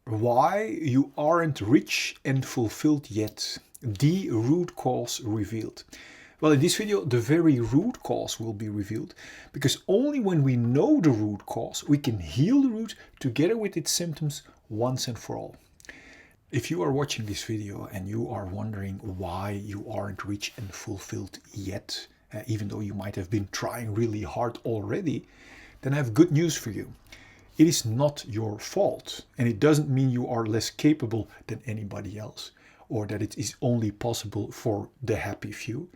Why you aren't rich and fulfilled yet. The root cause revealed. Well, in this video, the very root cause will be revealed, because only when we know the root cause, we can heal the root together with its symptoms once and for all. If you are watching this video and you are wondering why you aren't rich and fulfilled yet, even though you might have been trying really hard already, then I have good news for you. It is not your fault, and it doesn't mean you are less capable than anybody else, or that it is only possible for the happy few.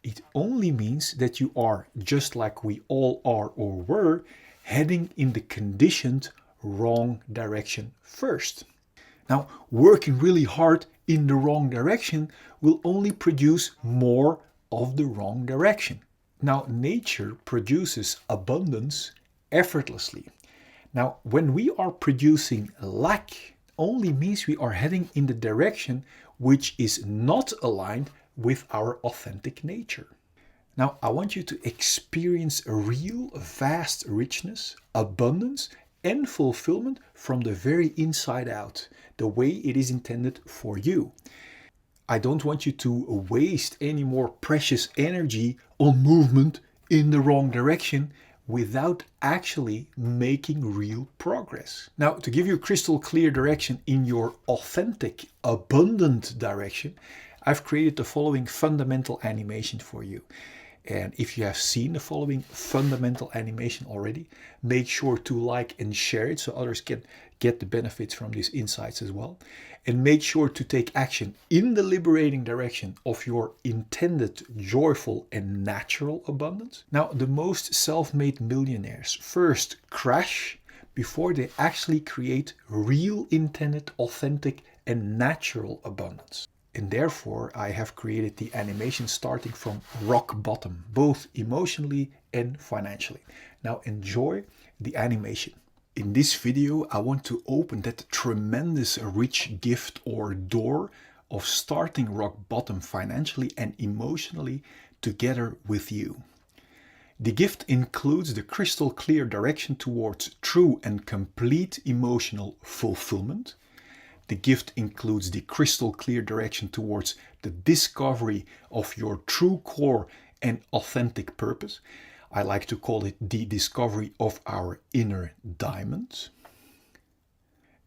It only means that you are, just like we all are or were, heading in the conditioned wrong direction first. Now, working really hard in the wrong direction will only produce more of the wrong direction. Now, nature produces abundance effortlessly. Now, when we are producing lack, only means we are heading in the direction which is not aligned with our authentic nature. Now, I want you to experience a real vast richness, abundance, and fulfillment from the very inside out, the way it is intended for you. I don't want you to waste any more precious energy on movement in the wrong direction without actually making real progress. Now, to give you crystal clear direction in your authentic, abundant direction, I've created the following fundamental animation for you. And if you have seen the following fundamental animation already, make sure to like and share it so others can get the benefits from these insights as well. And make sure to take action in the liberating direction of your intended, joyful, and natural abundance. Now, the most self-made millionaires first crash before they actually create real, intended, authentic, and natural abundance. And therefore, I have created the animation starting from rock bottom, both emotionally and financially. Now enjoy the animation. In this video, I want to open that tremendous rich gift or door of starting rock bottom financially and emotionally together with you. The gift includes the crystal clear direction towards true and complete emotional fulfillment. The gift includes the crystal clear direction towards the discovery of your true core and authentic purpose. I like to call it the discovery of our inner diamond.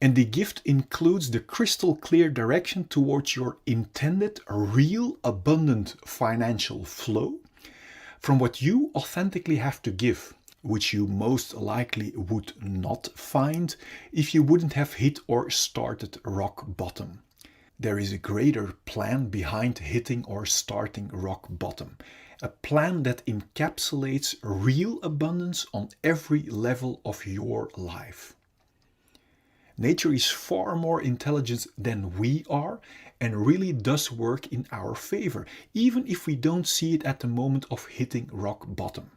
And the gift includes the crystal clear direction towards your intended, real, abundant financial flow from what you authentically have to give, which you most likely would not find if you wouldn't have hit or started rock bottom. There is a greater plan behind hitting or starting rock bottom, a plan that encapsulates real abundance on every level of your life. Nature is far more intelligent than we are and really does work in our favor, even if we don't see it at the moment of hitting rock bottom.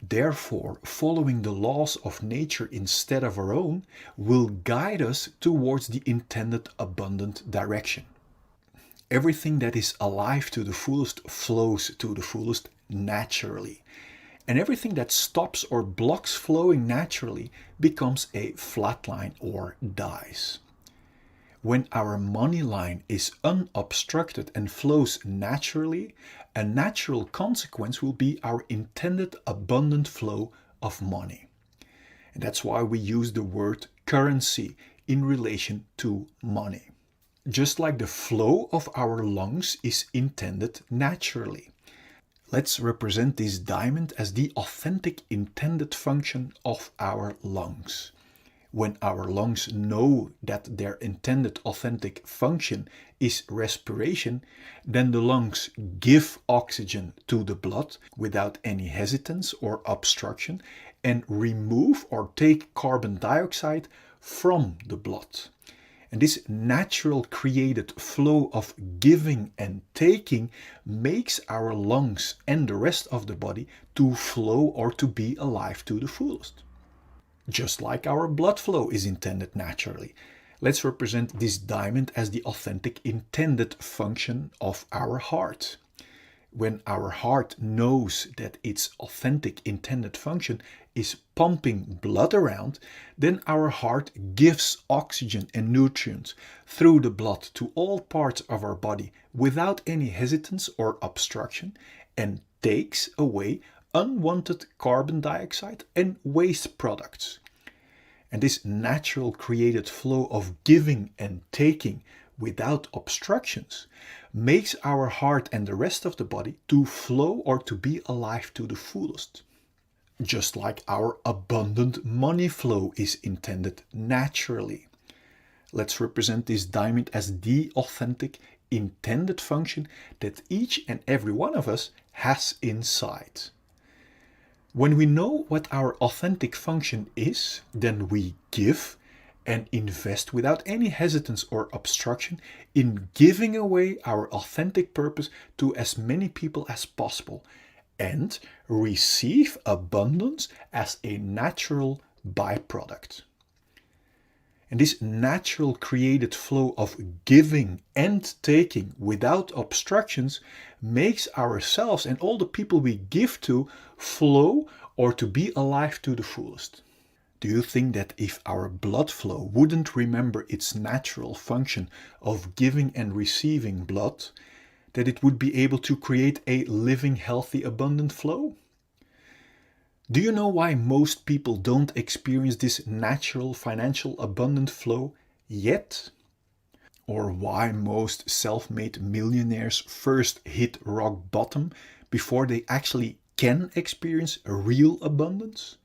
Therefore, following the laws of nature instead of our own will guide us towards the intended abundant direction. Everything that is alive to the fullest flows to the fullest naturally. And everything that stops or blocks flowing naturally becomes a flat line or dies. When our money line is unobstructed and flows naturally, a natural consequence will be our intended abundant flow of money. And that's why we use the word currency in relation to money. Just like the flow of our lungs is intended naturally. Let's represent this diamond as the authentic intended function of our lungs. When our lungs know that their intended authentic function is respiration, then the lungs give oxygen to the blood without any hesitance or obstruction and remove or take carbon dioxide from the blood. And this natural created flow of giving and taking makes our lungs and the rest of the body to flow or to be alive to the fullest. Just like our blood flow is intended naturally. Let's represent this diamond as the authentic intended function of our heart. When our heart knows that its authentic intended function is pumping blood around, then our heart gives oxygen and nutrients through the blood to all parts of our body without any hesitance or obstruction, and takes away unwanted carbon dioxide and waste products. And this natural created flow of giving and taking without obstructions makes our heart and the rest of the body to flow or to be alive to the fullest. Just like our abundant money flow is intended naturally. Let's represent this diamond as the authentic intended function that each and every one of us has inside. When we know what our authentic function is, then we give and invest without any hesitance or obstruction in giving away our authentic purpose to as many people as possible, and receive abundance as a natural byproduct. And this natural created flow of giving and taking without obstructions makes ourselves and all the people we give to flow or to be alive to the fullest. Do you think that if our blood flow wouldn't remember its natural function of giving and receiving blood, that it would be able to create a living, healthy, abundant flow? Do you know why most people don't experience this natural financial abundant flow yet? Or why most self-made millionaires first hit rock bottom before they actually can experience a real abundance?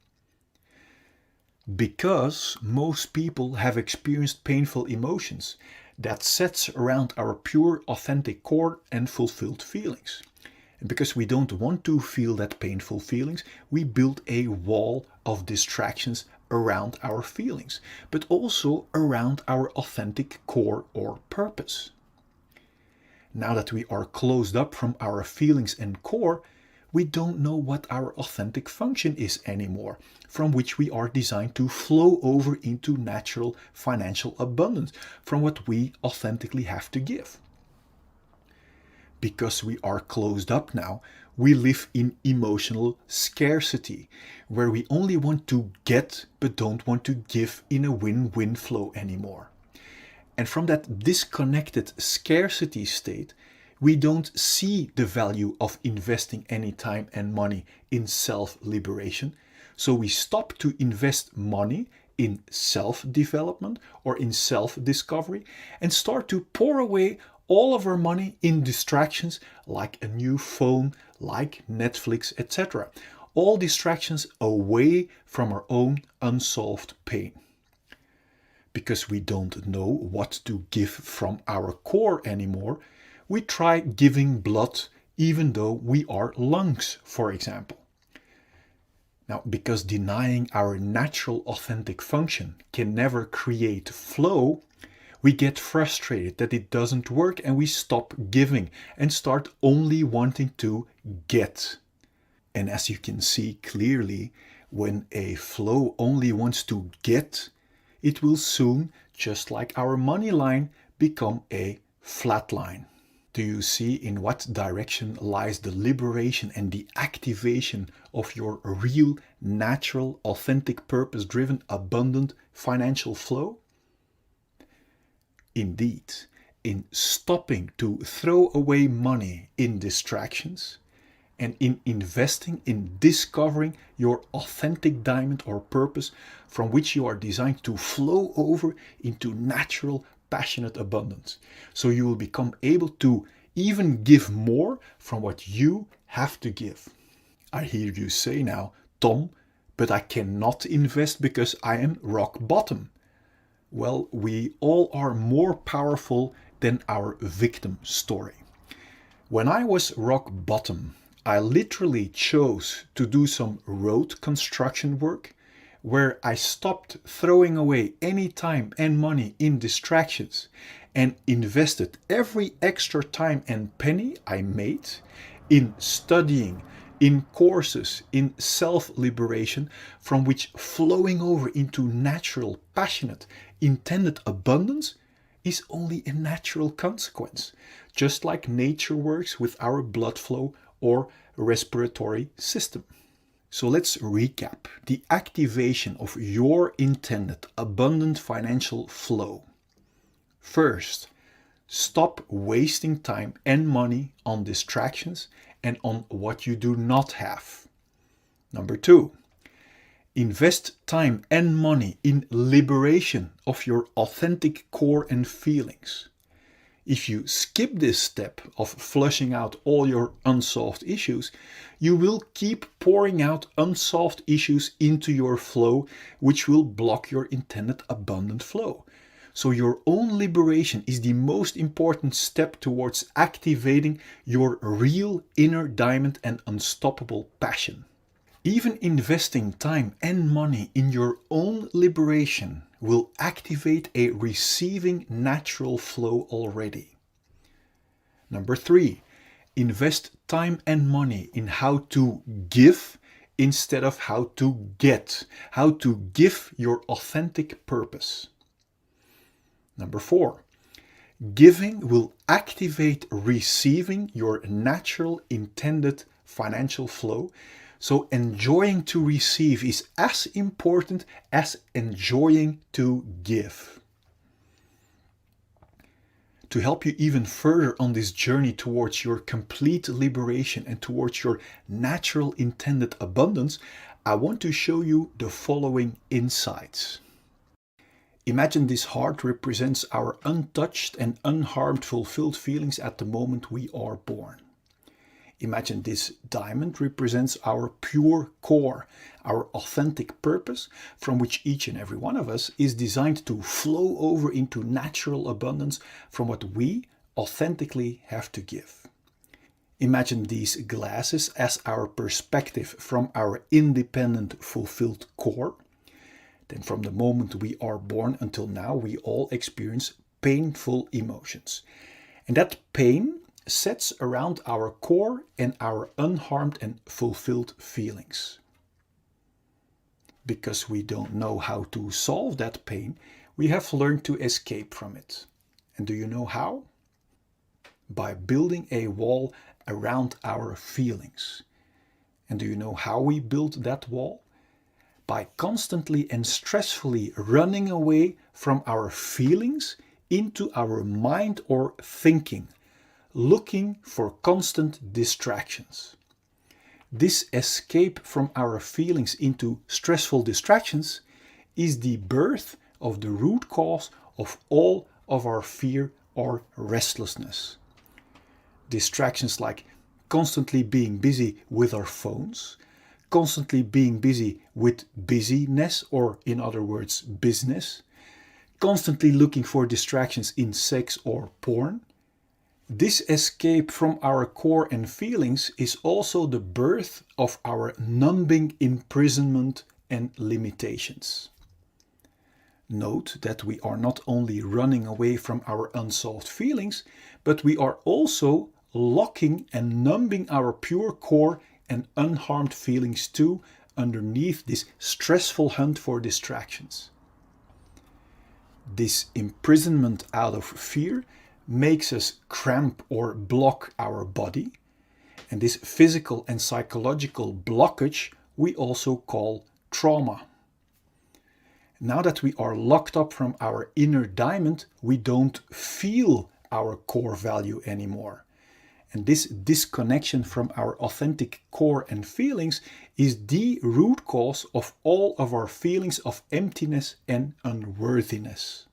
Because most people have experienced painful emotions that sets around our pure, authentic core and fulfilled feelings. And because we don't want to feel that painful feelings, we build a wall of distractions around our feelings, but also around our authentic core or purpose. Now that we are closed up from our feelings and core, we don't know what our authentic function is anymore, from which we are designed to flow over into natural financial abundance, from what we authentically have to give. Because we are closed up now, we live in emotional scarcity, where we only want to get but don't want to give in a win-win flow anymore. And from that disconnected scarcity state, we don't see the value of investing any time and money in self-liberation. So we stop to invest money in self-development or in self-discovery and start to pour away all of our money in distractions like a new phone, like Netflix, etc. All distractions away from our own unsolved pain. Because we don't know what to give from our core anymore, we try giving blood even though we are lungs, for example. Now, because denying our natural authentic function can never create flow, we get frustrated that it doesn't work and we stop giving and start only wanting to get. And as you can see clearly, when a flow only wants to get, it will soon, just like our money line, become a flat line. Do you see in what direction lies the liberation and the activation of your real, natural, authentic, purpose-driven, abundant financial flow? Indeed, in stopping to throw away money in distractions and in investing in discovering your authentic diamond or purpose from which you are designed to flow over into natural, passionate abundance. So you will become able to even give more from what you have to give. I hear you say now, Tom, but I cannot invest because I am rock bottom. Well, we all are more powerful than our victim story. When I was rock bottom, I literally chose to do some road construction work where I stopped throwing away any time and money in distractions and invested every extra time and penny I made in studying, in courses, in self-liberation, from which flowing over into natural, passionate, intended abundance is only a natural consequence, just like nature works with our blood flow or respiratory system. So let's recap the activation of your intended abundant financial flow. First, stop wasting time and money on distractions and on what you do not have. Number 2, invest time and money in liberation of your authentic core and feelings. If you skip this step of flushing out all your unsolved issues, you will keep pouring out unsolved issues into your flow, which will block your intended abundant flow. So your own liberation is the most important step towards activating your real inner diamond and unstoppable passion. Even investing time and money in your own liberation will activate a receiving natural flow already. Number 3, invest time and money in how to give instead of how to get, how to give your authentic purpose. Number 4, giving will activate receiving your natural intended financial flow. So enjoying to receive is as important as enjoying to give. To help you even further on this journey towards your complete liberation and towards your natural intended abundance, I want to show you the following insights. Imagine this heart represents our untouched and unharmed fulfilled feelings at the moment we are born. Imagine this diamond represents our pure core, our authentic purpose, from which each and every one of us is designed to flow over into natural abundance from what we authentically have to give. Imagine these glasses as our perspective from our independent, fulfilled core. Then from the moment we are born until now, we all experience painful emotions. And that pain sets around our core and our unharmed and fulfilled feelings. Because we don't know how to solve that pain, we have learned to escape from it. And do you know how? By building a wall around our feelings. And do you know how we build that wall? By constantly and stressfully running away from our feelings into our mind or thinking, looking for constant distractions. This escape from our feelings into stressful distractions is the birth of the root cause of all of our fear or restlessness. Distractions like constantly being busy with our phones, constantly being busy with busyness, or in other words, business, constantly looking for distractions in sex or porn. This escape from our core and feelings is also the birth of our numbing imprisonment and limitations. Note that we are not only running away from our unsolved feelings, but we are also locking and numbing our pure core and unharmed feelings too underneath this stressful hunt for distractions. This imprisonment out of fear makes us cramp or block our body, and this physical and psychological blockage we also call trauma. Now that we are locked up from our inner diamond, we don't feel our core value anymore. And this disconnection from our authentic core and feelings is the root cause of all of our feelings of emptiness and unworthiness.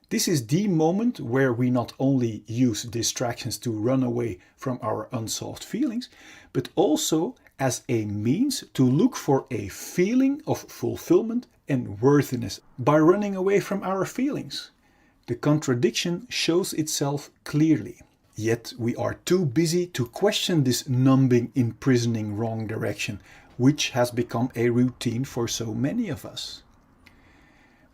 This is the moment where we not only use distractions to run away from our unsolved feelings, but also as a means to look for a feeling of fulfillment and worthiness by running away from our feelings. The contradiction shows itself clearly. Yet we are too busy to question this numbing, imprisoning wrong direction, which has become a routine for so many of us.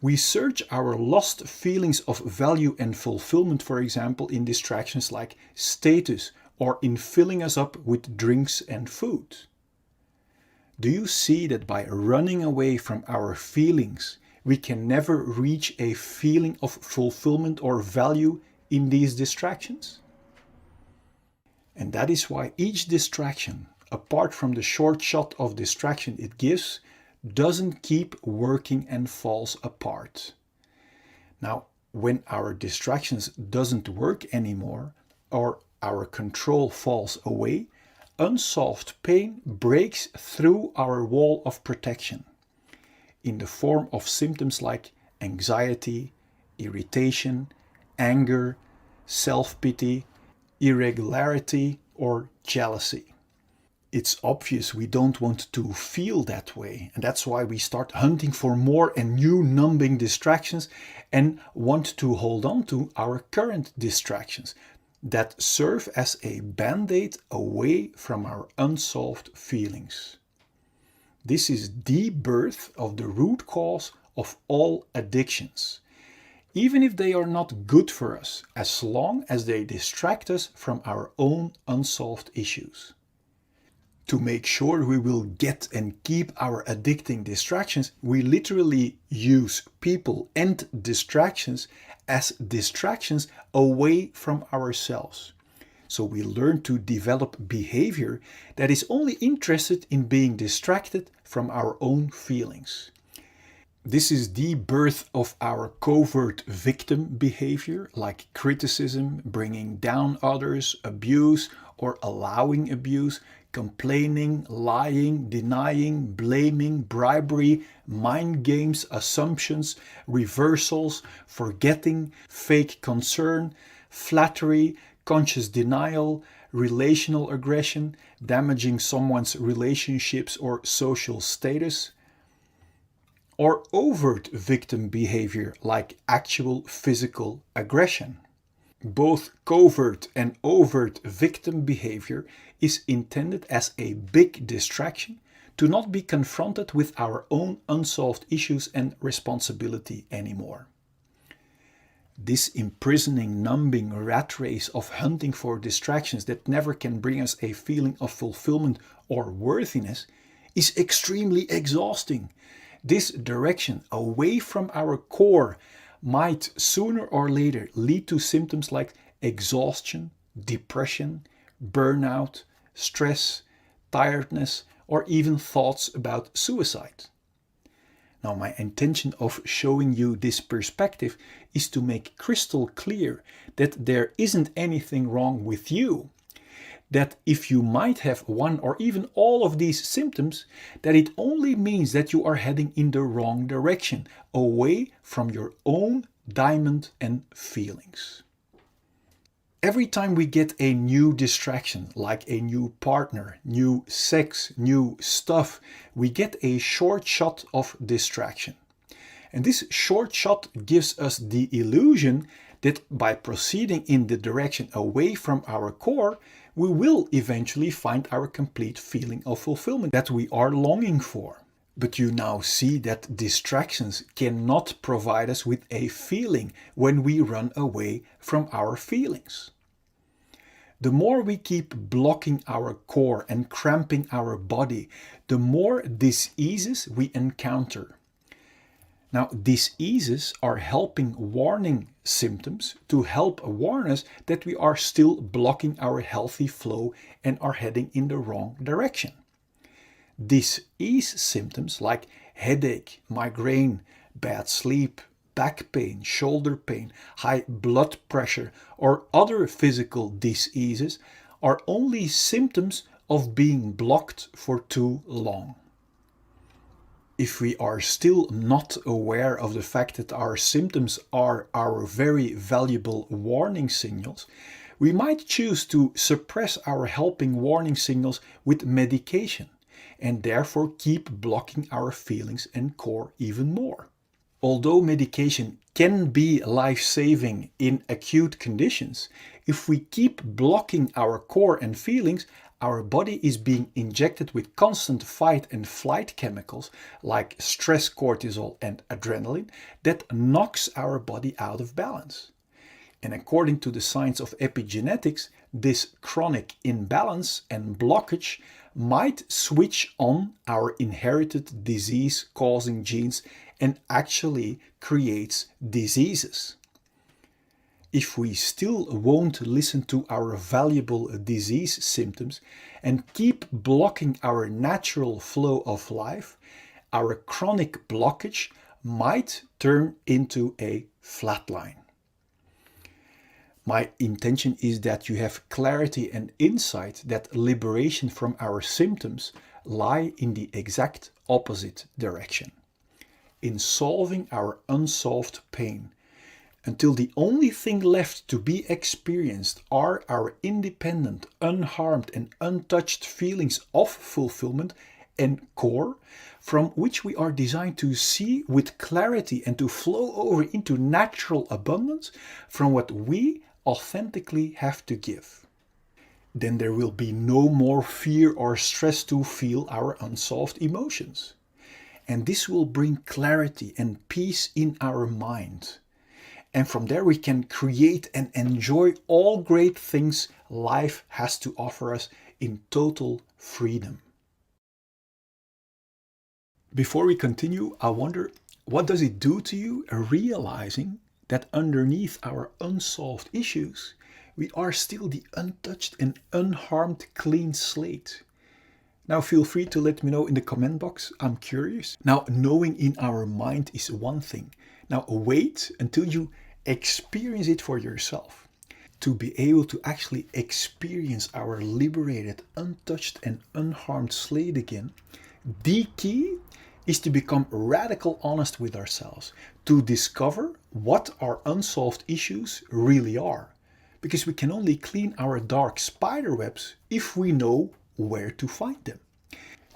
We search our lost feelings of value and fulfillment, for example, in distractions like status or in filling us up with drinks and food. Do you see that by running away from our feelings, we can never reach a feeling of fulfillment or value in these distractions. And that is why each distraction, apart from the short shot of distraction it gives, doesn't keep working and falls apart. Now, when our distractions doesn't work anymore, or our control falls away, unsolved pain breaks through our wall of protection in the form of symptoms like anxiety, irritation, anger, self-pity, irregularity, or jealousy. It's obvious we don't want to feel that way, and that's why we start hunting for more and new numbing distractions and want to hold on to our current distractions that serve as a band-aid away from our unsolved feelings. This is the birth of the root cause of all addictions, even if they are not good for us, as long as they distract us from our own unsolved issues. To make sure we will get and keep our addicting distractions, we literally use people and distractions as distractions away from ourselves. So we learn to develop behavior that is only interested in being distracted from our own feelings. This is the birth of our covert victim behavior, like criticism, bringing down others, abuse or allowing abuse, complaining, lying, denying, blaming, bribery, mind games, assumptions, reversals, forgetting, fake concern, flattery, conscious denial, relational aggression, damaging someone's relationships or social status, or overt victim behavior like actual physical aggression. Both covert and overt victim behavior is intended as a big distraction to not be confronted with our own unsolved issues and responsibility anymore. This imprisoning, numbing rat race of hunting for distractions that never can bring us a feeling of fulfillment or worthiness is extremely exhausting. This direction away from our core might sooner or later lead to symptoms like exhaustion, depression, burnout, stress, tiredness, or even thoughts about suicide. Now, my intention of showing you this perspective is to make crystal clear that there isn't anything wrong with you. That if you might have one or even all of these symptoms, that it only means that you are heading in the wrong direction, away from your own diamond and feelings. Every time we get a new distraction, like a new partner, new sex, new stuff, we get a short shot of distraction. And this short shot gives us the illusion that by proceeding in the direction away from our core, we will eventually find our complete feeling of fulfillment that we are longing for. But you now see that distractions cannot provide us with a feeling when we run away from our feelings. The more we keep blocking our core and cramping our body, the more diseases we encounter. Now, diseases are helping warning symptoms to help warn us that we are still blocking our healthy flow and are heading in the wrong direction. Disease symptoms like headache, migraine, bad sleep, back pain, shoulder pain, high blood pressure, or other physical diseases are only symptoms of being blocked for too long. If we are still not aware of the fact that our symptoms are our very valuable warning signals, we might choose to suppress our helping warning signals with medication and therefore keep blocking our feelings and core even more. Although medication can be life-saving in acute conditions, if we keep blocking our core and feelings, our body is being injected with constant fight and flight chemicals like stress cortisol and adrenaline that knocks our body out of balance. And according to the science of epigenetics, this chronic imbalance and blockage might switch on our inherited disease-causing genes and actually creates diseases. If we still won't listen to our valuable disease symptoms and keep blocking our natural flow of life, our chronic blockage might turn into a flatline. My intention is that you have clarity and insight that liberation from our symptoms lie in the exact opposite direction, in solving our unsolved pain, until the only thing left to be experienced are our independent, unharmed and untouched feelings of fulfillment and core, from which we are designed to see with clarity and to flow over into natural abundance from what we authentically have to give. Then there will be no more fear or stress to feel our unsolved emotions. And this will bring clarity and peace in our mind. And from there we can create and enjoy all great things life has to offer us in total freedom. Before we continue, I wonder, what does it do to you realizing that underneath our unsolved issues, we are still the untouched and unharmed clean slate? Now feel free to let me know in the comment box, I'm curious. Now knowing in our mind is one thing. Now wait until you experience it for yourself. To be able to actually experience our liberated, untouched and unharmed slate again, the key is to become radical honest with ourselves, to discover what our unsolved issues really are. Because we can only clean our dark spider webs if we know where to find them.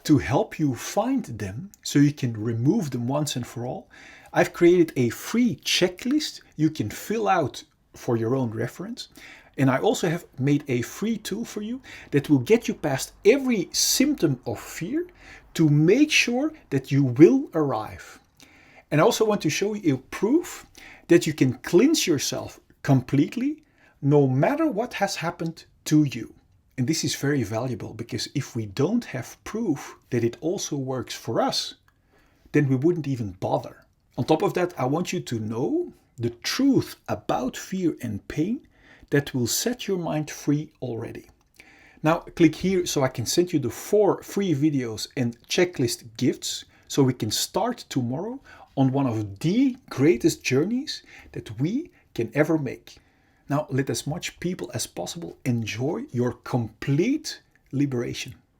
To help you find them so you can remove them once and for all, I've created a free checklist you can fill out for your own reference. And I also have made a free tool for you that will get you past every symptom of fear to make sure that you will arrive. And I also want to show you a proof that you can cleanse yourself completely no matter what has happened to you. And this is very valuable because if we don't have proof that it also works for us, then we wouldn't even bother. On top of that, I want you to know the truth about fear and pain that will set your mind free already. Now click here so I can send you the 4 free videos and checklist gifts so we can start tomorrow on one of the greatest journeys that we can ever make. Now let as much people as possible enjoy your complete liberation.